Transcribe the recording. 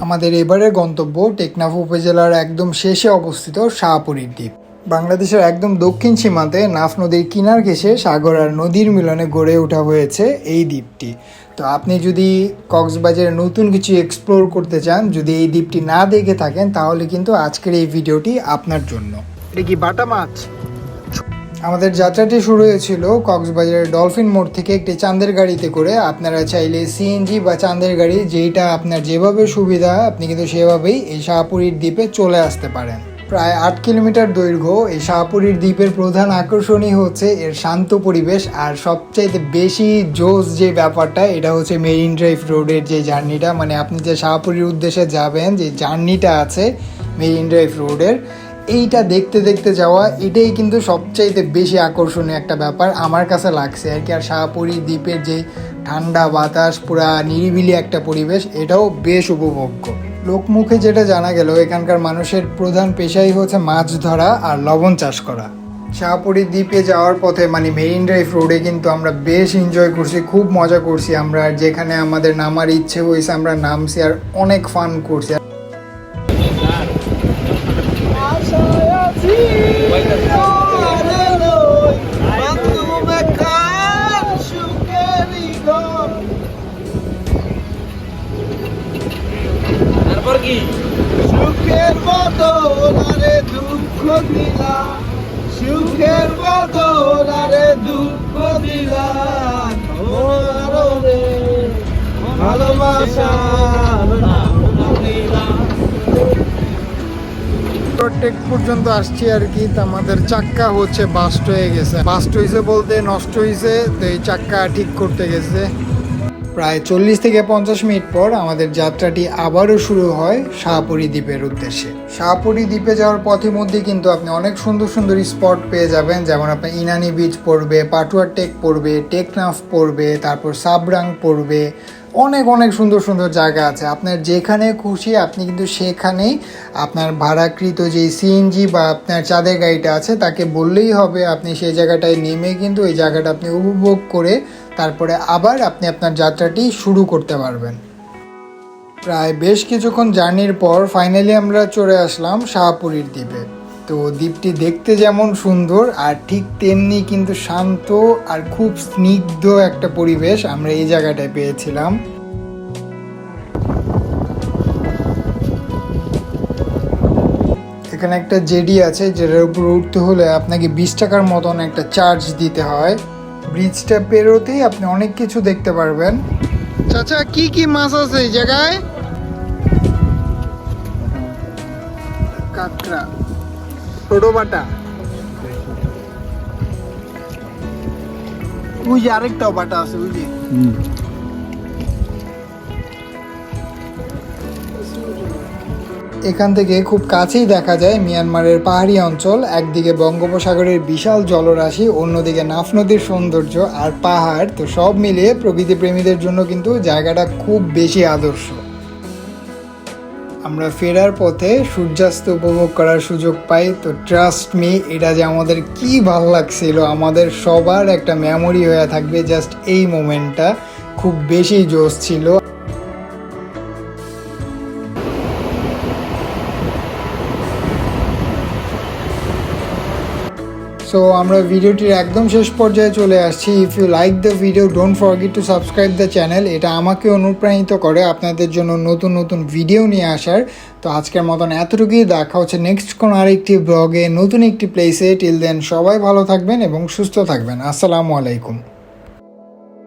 আমাদের এবারের গন্তব্য টেকনাফ উপজেলার একদম শেষে অবস্থিত শাহপুরীর দ্বীপ। বাংলাদেশের একদম দক্ষিণ সীমান্তে নাফ নদীর কিনার ঘেঁষে সাগর আর নদীর মিলনে গড়ে ওঠা হয়েছে এই দ্বীপটি। তো আপনি যদি কক্সবাজারে নতুন কিছু এক্সপ্লোর করতে চান, যদি এই দ্বীপটি না দেখে থাকেন, তাহলে কিন্তু আজকের এই ভিডিওটি আপনার জন্য। এটা কি বাটা মাছ? আমাদের যাত্রাটি শুরু হয়েছিল কক্সবাজারের ডলফিন মোড় থেকে একটি চাঁদের গাড়িতে করে। আপনারা চাইলে সিএনজি বা চাঁদের গাড়ি, যেইটা আপনার যেভাবে সুবিধা, আপনি কিন্তু সেভাবেই এই শাহপুরীর দ্বীপে চলে আসতে পারেন। প্রায় 8 কিলোমিটার দৈর্ঘ্য এই শাহপুরীর দ্বীপের প্রধান আকর্ষণই হচ্ছে এর শান্ত পরিবেশ। আর সবচাইতে বেশি জোস যে ব্যাপারটা, এটা হচ্ছে মেরিন ড্রাইভ রোডের যে জার্নিটা, মানে আপনি যে শাহপুরীর উদ্দেশ্যে যাবেন, যে জার্নিটা আছে মেরিন ড্রাইভ রোডের, এইটা দেখতে দেখতে যাওয়া, এটাই কিন্তু সবচাইতে বেশি আকর্ষণীয় একটা ব্যাপার আমার কাছে লাগছে আর কি। আর শাহপুরী দ্বীপের যে ঠান্ডা বাতাস, পুরা নিরিবিলি একটা পরিবেশ, এটাও বেশ উপভোগ্য। লোকমুখে যেটা জানা গেল, এখানকার মানুষের প্রধান পেশাই হচ্ছে মাছ ধরা আর লবণ চাষ করা। শাহপুরী দ্বীপে যাওয়ার পথে মানে মেরিন ড্রাইভ রোডে কিন্তু আমরা বেশ এনজয় করছি, খুব মজা করছি আমরা। যেখানে আমাদের নামার ইচ্ছে হয়েছে আমরা নামছি আর অনেক ফান করছি। সুখের বদলে দুঃখ দিলা, সুখের বদলে দুঃখ দিলা, ভালোবাসা টেক পর্যন্ত আসছি আর কি। তো আমাদের চাক্কা হচ্ছে বাস্ট হয়ে গেছে। বাস্ট হয়েছে বলতে নষ্ট হয়েছে, তো এই চাক্কা ঠিক করতে গেছে। প্রায় 40 থেকে 50 মিনিট পর আমাদের যাত্রাটি আবারও শুরু হয় শাহপুরী দ্বীপের উদ্দেশ্যে। শাহপুরী দ্বীপে যাওয়ার পথের মধ্যে কিন্তু আপনি অনেক সুন্দর সুন্দর স্পট পেয়ে যাবেন, যেমন আপনার ইনানি বিচ পড়বে, পাটুয়া টেক পড়বে, টেকনাফ পড়বে, তারপর সাবরাং পড়বে। অনেক অনেক সুন্দর সুন্দর জায়গা আছে। আপনার যেখানে খুশি আপনি কিন্তু সেখানেই আপনার ভাড়াকৃত যে সিএনজি বা আপনার চাঁদের গাড়িটা আছে তাকে বললেই হবে, আপনি সেই জায়গাটায় নেমে কিন্তু ওই জায়গাটা আপনি উপভোগ করে তারপরে আবার আপনি আপনার যাত্রাটি শুরু করতে পারবেন। প্রায় বেশ কিছুক্ষণ জার্নির পর ফাইনালি আমরা চলে আসলাম শাহপুরীর দ্বীপে। তো দ্বীপটি দেখতে যেমন সুন্দর আর ঠিক তেমনি কিন্তু শান্ত আর খুব স্নিগ্ধ একটা পরিবেশ আমরা এই জায়গাটায় পেয়েছিলাম। এখানে একটা জেডি আছে, যেটার উপর উঠতে হলে আপনাকে 20 টাকার মতন একটা চার্জ দিতে হয়। ব্রিজটা পেরোতেই আপনি অনেক কিছু দেখতে পারবেন। চাচা, কি কি মাছ আছে এই জায়গায়? কাঁকড়া, ছোট বাটা, ওই যে আরেকটাও বাটা আছে ওই যে। এখান থেকে খুব কাছেই দেখা যায় মিয়ানমারের পাহাড়ি অঞ্চল। একদিকে বঙ্গোপসাগরের বিশাল জলরাশি, অন্যদিকে নাফ নদীর সৌন্দর্য আর পাহাড়। তো সব মিলিয়ে প্রকৃতি প্রেমীদের জন্য কিন্তু জায়গাটা খুব বেশি আদর্শ। আমরা ফেরার পথে সূর্যাস্ত উপভোগ করার সুযোগ পাই। তো ট্রাস্ট মি, এটা যে আমাদের কি ভালো লাগছিল, আমাদের সবার একটা মেমোরি হয়ে থাকবে। জাস্ট এই মোমেন্টটা খুব বেশি জোশ ছিল। সো আমরা ভিডিওটির একদম শেষ পর্যায়ে চলে আসছি। If you like the video, don't forget to subscribe the channel. এটা আমাকে অনুপ্রাণিত করে আপনাদের জন্য নতুন নতুন ভিডিও নিয়ে আসার। তো আজকের মতন এতটুকুই। দেখা হচ্ছে নেক্সট কোনো আরেকটি ব্লগে, নতুন একটি প্লেসে। টিল দেন সবাই ভালো থাকবেন এবং সুস্থ থাকবেন। আসসালামু আলাইকুম।